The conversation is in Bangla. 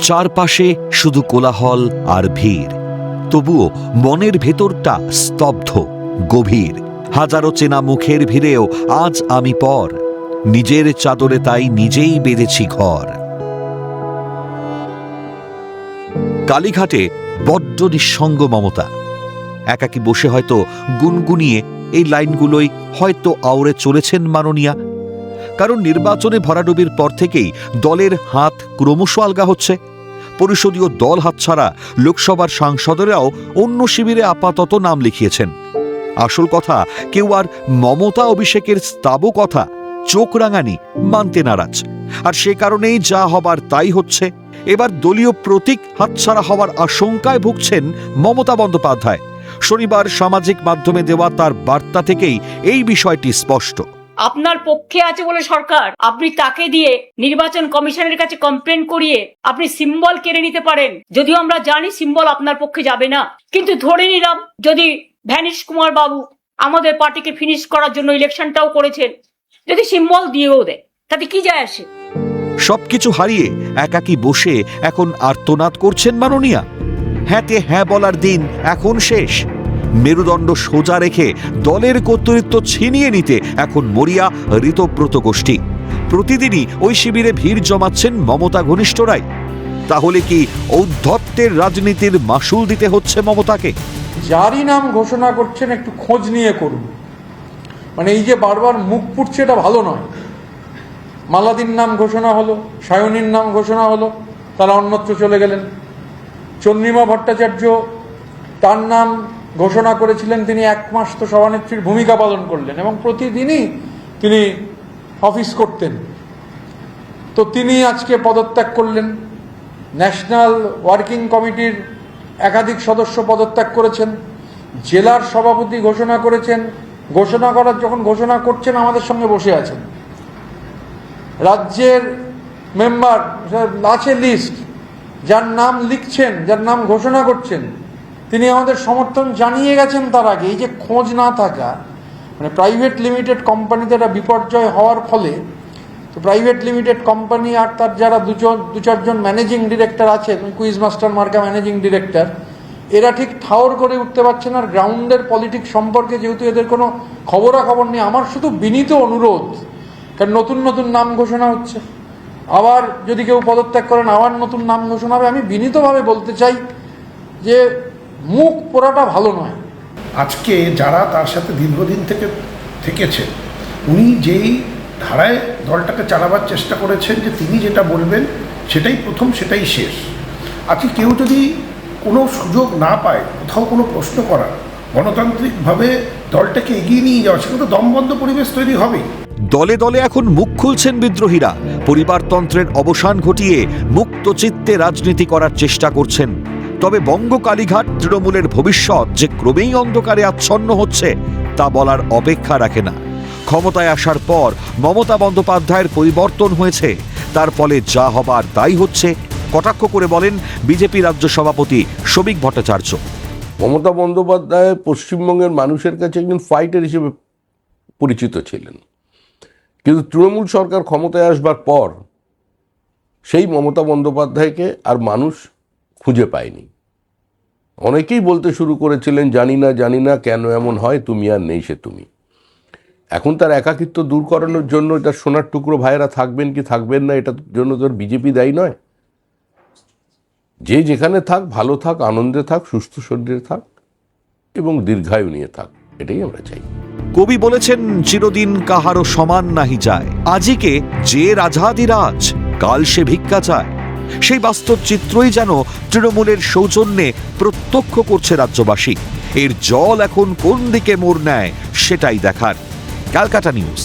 চারপাশে শুধু কোলাহল আর ভিড়, তবুও মনের ভেতরটা স্তব্ধ, গভীর। হাজারো চেনা মুখের ভিড়েও আজ আমি পর, নিজের চাদরে তাই নিজেই বেঁধেছি ঘর। কালীঘাটে বড্ড নিঃসঙ্গ মমতা। একাকী বসে হয়তো গুনগুনিয়ে এই লাইনগুলোই হয়তো আওড়ে চলেছেন মাননীয়া। কারণ নির্বাচনে ভরাডুবির পর থেকেই দলের হাত ক্রমশ আলগা হচ্ছে। পরিষদীয় দল হাতছাড়া লোকসভার সাংসদেরাও অন্য শিবিরে আপাতত নাম লিখিয়েছেন। আসল কথা, কেউ আর মমতা অভিষেকের স্তাবু কথা চোখ রাঙানি মানতে নারাজ। আর সে কারণেই যা হবার তাই হচ্ছে। এবার দলীয় প্রতীক হাতছাড়া হওয়ার আশঙ্কায় ভুগছেন মমতা বন্দ্যোপাধ্যায়। শনিবার সামাজিক মাধ্যমে দেওয়া তার বার্তা থেকেই এই বিষয়টি স্পষ্ট। আপনার পক্ষে আছে বলে সরকার, আপনি তাকে দিয়ে নির্বাচন কমিশনের কাছে কমপ্লেন করিয়ে আপনি সিম্বল কেড়ে নিতে পারেন। যদিও আমরা জানি সিম্বল আপনার পক্ষে যাবে না, কিন্তু ধরে নিলাম যদি ভ্যানিশ কুমার বাবু আমাদের পার্টিকে ফিনিশ করার জন্য ইলেকশনটাও করেছেন, যদি সিম্বল দিয়েও দেয়, তাতে কি যায় আসে? সবকিছু হারিয়ে একাকী বসে এখন আর্তনাদ করছেন মাননীয়া। হ্যাঁতে হ্যাঁ বলার দিন এখন শেষ। মেরুদণ্ড সোজা রেখে দলের কর্তৃত্ব ছিনিয়ে নিতে এখন মরিয়া ঋতব্রত গোষ্ঠী। প্রতিদিনই ওই শিবিরে ভিড় জমাচ্ছেন মমতা ঘনিষ্ঠরাই। তাহলে কি ঔদ্ধত্যের রাজনীতির মাসুল দিতে হচ্ছে মমতাকে? যারই নাম ঘোষণা করছেন একটু খোঁজ নিয়ে করুন। মানে এই যে বারবার মুখ পুড়ছে, এটা ভালো নয়। মালাদির নাম ঘোষণা হলো, সায়নীর নাম ঘোষণা হলো, তারা অন্যত্র চলে গেলেন। চন্দ্রিমা ভট্টাচার্য, তার নাম ঘোষণা করেছিলেন, তিনি 1 মাস তো সভানেত্রীর ভূমিকা পালন করলেন এবং প্রতিদিনই তিনি অফিস করতেন। তো তিনি আজকে পদত্যাগ করলেন। ন্যাশনাল ওয়ার্কিং কমিটির একাধিক সদস্য পদত্যাগ করেছেন। জেলার সভাপতি ঘোষণা করেছেন। যখন ঘোষণা করছেন আমাদের সঙ্গে বসে আছেন। রাজ্যের মেম্বার আছে লিস্ট, যার নাম লিখছেন, যার নাম ঘোষণা করছেন, তিনি আমাদের সমর্থন জানিয়ে গেছেন তার আগে। এই যে খোঁজ না থাকা, মানে প্রাইভেট লিমিটেড কোম্পানিতে একটা বিপর্যয় হওয়ার ফলে তো প্রাইভেট লিমিটেড কোম্পানি আর তার যারা দু চারজন ম্যানেজিং ডিরেক্টর আছেন, কুইজ মাস্টার মার্কা ম্যানেজিং ডিরেক্টর, এরা ঠিক ঠাউর করে উঠতে পারছেন। আর গ্রাউন্ডের পলিটিক্স সম্পর্কে যেহেতু এদের কোনো খবরাখবর নেই, আমার শুধু বিনীত অনুরোধ, কারণ নতুন নতুন নাম ঘোষণা হচ্ছে, আবার যদি কেউ পদত্যাগ করেন আবার নতুন নাম ঘোষণা হবে। আমি বিনীতভাবে বলতে চাই যে মুখ পোড়াটা ভালো নয়। আজকে যারা তার সাথে দীর্ঘদিন থেকেছেন, উনি যেই ধারায় দলটাকে চালাবার চেষ্টা করেছেন যে তিনি যেটা বলবেন সেটাই প্রথম, সেটাই শেষ। আজকে কেউ যদি কোনো সুযোগ না পায় কোথাও কোনো প্রশ্ন করার, গণতান্ত্রিকভাবে দলটাকে এগিয়ে নিয়ে যাওয়া, সেটা তো দমবন্ধ পরিবেশ তৈরি হবেই। দলে দলে এখন মুখ খুলছেন বিদ্রোহীরা। পরিবারতন্ত্রের অবসান ঘটিয়ে মুক্ত চিত্তে রাজনীতি করার চেষ্টা করছেন। তবে বঙ্গ কালীঘাট তৃণমূলের ভবিষ্যৎ যে ক্রমেই অন্ধকারে আচ্ছন্ন হচ্ছে তা বলার অপেক্ষা রাখে না। ক্ষমতায় আসার পর মমতা বন্দ্যোপাধ্যায়ের পরিবর্তন হয়েছে, তার ফলে যা হবার তাই হচ্ছে, কটাক্ষ করে বলেন বিজেপি রাজ্য সভাপতি শোভিক ভট্টাচার্য। মমতা বন্দ্যোপাধ্যায় পশ্চিমবঙ্গের মানুষের কাছে একজন ফাইটার হিসেবে পরিচিত ছিলেন, কিন্তু তৃণমূল সরকার ক্ষমতায় আসবার পর সেই মমতা বন্দ্যোপাধ্যায়কে আর মানুষ খুঁজে পায়নি। অনেকেই বলতে শুরু করেছিলেন, জানি না কেন এমন হয়, তুমি আর নেই সে তুমি। এখন তার একাকিত্ব দূর করানোর জন্য তার সোনার টুকরো ভাইয়েরা থাকবেন কি থাকবেন না, এটার জন্য তোর বিজেপি দায়ী নয়। যে যেখানে থাক, ভালো থাক, আনন্দে থাক, সুস্থ শরীরে থাক এবং দীর্ঘায়ু নিয়ে থাক, এটাই আমরা চাই। কবি বলেছেন, চিরদিন কাহারও সমান নাহি যায়, আজিকে যে রাজাধিরাজ, কাল সে ভিক্ষা চায়। সেই বাস্তব চিত্রই যেন তৃণমূলের সৌজন্যে প্রত্যক্ষ করছে রাজ্যবাসী। এর জল এখন কোন দিকে মোড় নেয় সেটাই দেখার। ক্যালকাটা নিউজ।